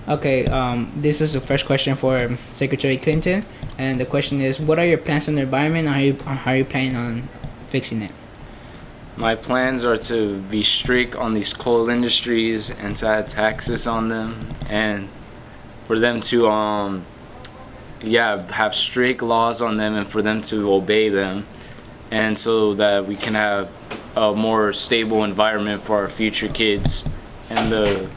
Okay, this is the first question for Secretary Clinton, and the question is, what are your plans on the environment? How are you planning on fixing it? My plans are to be strict on these coal industries and to add taxes on them, and for them to have strict laws on them and for them to obey them, and so that we can have a more stable environment for our future kids and the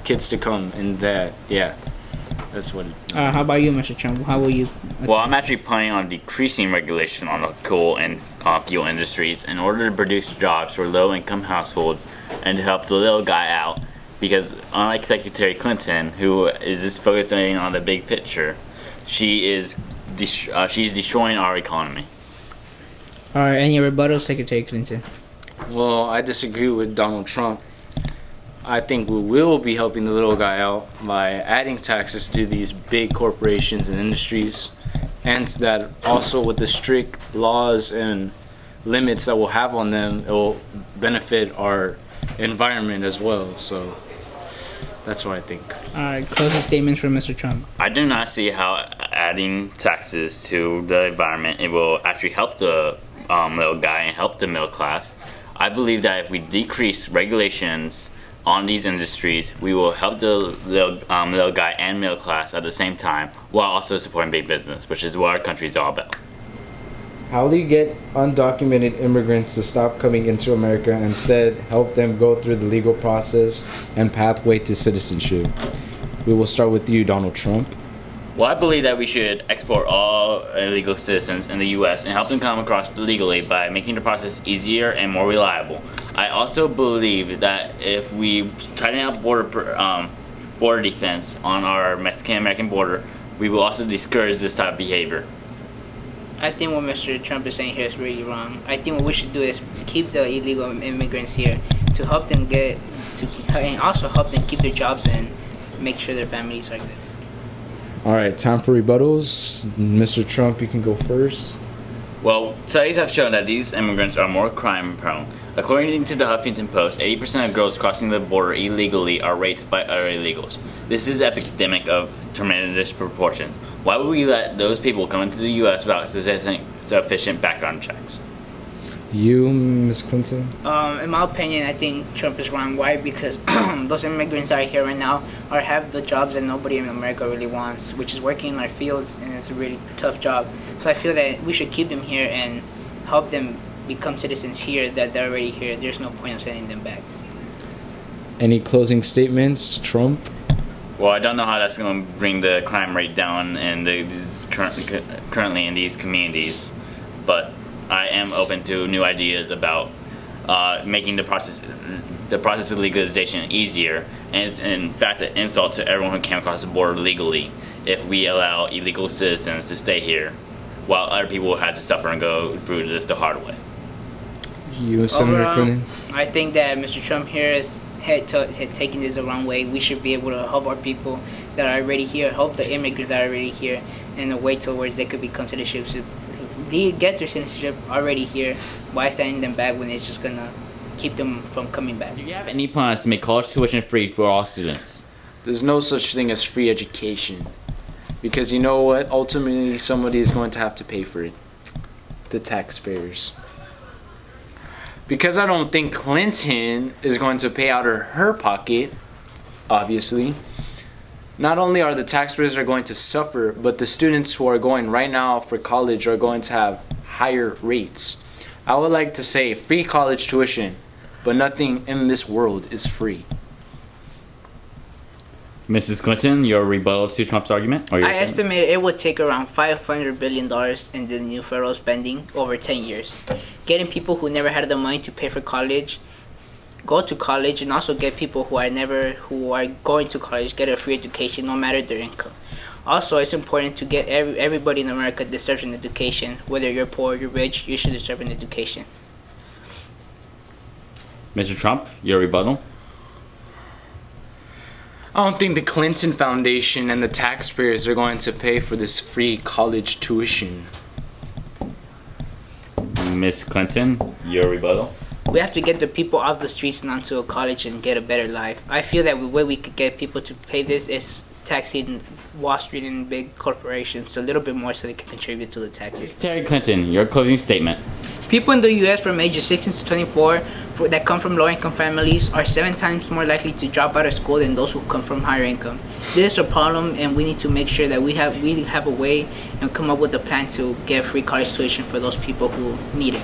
kids to come. And that's what How about you, Mr. Trump? How will you? Well, I'm actually planning on decreasing regulation on the coal and fuel industries in order to produce jobs for low-income households and to help the little guy out. Because unlike Secretary Clinton, who is just focusing on the big picture, she's destroying our economy. All right, any rebuttals, Secretary Clinton? Well, I disagree with Donald Trump. I think we will be helping the little guy out by adding taxes to these big corporations and industries, and that also with the strict laws and limits that we'll have on them, it will benefit our environment as well. So that's what I think. All right, closing statements from Mr. Trump. I do not see how adding taxes to the environment it will actually help the little guy and help the middle class. I believe that if we decrease regulations on these industries, we will help the little guy and middle class at the same time, while also supporting big business, which is what our country is all about. How do you get undocumented immigrants to stop coming into America and instead help them go through the legal process and pathway to citizenship? We will start with you, Donald Trump. Well, I believe that we should export all illegal citizens in the U.S. and help them come across legally by making the process easier and more reliable. I also believe that if we tighten up border defense on our Mexican-American border, we will also discourage this type of behavior. I think what Mr. Trump is saying here is really wrong. I think what we should do is keep the illegal immigrants here to help them and also help them keep their jobs and make sure their families are good. All right, time for rebuttals. Mr. Trump, you can go first. Well, studies have shown that these immigrants are more crime prone. According to the Huffington Post, 80% of girls crossing the border illegally are raped by other illegals. This is an epidemic of tremendous proportions. Why would we let those people come into the U.S. without sufficient background checks? You, Ms. Clinton? In my opinion, I think Trump is wrong. Why? Because those immigrants that are here right now have the jobs that nobody in America really wants, which is working in our fields, and it's a really tough job. So I feel that we should keep them here and help them become citizens here that they're already here. There's no point of sending them back. Any closing statements, Trump? Well, I don't know how that's going to bring the crime rate down in currently in these communities, but I am open to new ideas about making the process of legalization easier, and it's in fact an insult to everyone who came across the border legally if we allow illegal citizens to stay here while other people had to suffer and go through this the hard way. You, Senator Clinton? I think that Mr. Trump here is taking this the wrong way. We should be able to help our people that are already here, help the immigrants that are already here, in a way towards they could become citizens. They get their citizenship already here. Why sending them back when it's just gonna keep them from coming back? Do you have any plans to make college tuition free for all students? There's no such thing as free education, because you know what? Ultimately, somebody is going to have to pay for it. The taxpayers. Because I don't think Clinton is going to pay out of her pocket, obviously. Not only are the taxpayers are going to suffer, but the students who are going right now for college are going to have higher rates. I would like to say free college tuition, but nothing in this world is free. Mrs. Clinton, your rebuttal to Trump's argument? I estimate it would take around $500 billion in the new federal spending over 10 years. Getting people who never had the money to pay for college, go to college, and also get people who are going to college get a free education no matter their income. Also, it's important to get everybody in America deserves an education. Whether you're poor or you're rich, you should deserve an education. Mr. Trump, your rebuttal? I don't think the Clinton Foundation and the taxpayers are going to pay for this free college tuition. Miss Clinton, your rebuttal? We have to get the people off the streets and onto a college and get a better life. I feel that the way we could get people to pay this is taxing Wall Street and big corporations a little bit more so they can contribute to the taxes. Terry Clinton, your closing statement. People in the U.S. from ages 16 to 24 that come from low-income families are 7 times more likely to drop out of school than those who come from higher income. This is a problem, and we need to make sure that we have a way and come up with a plan to get free college tuition for those people who need it.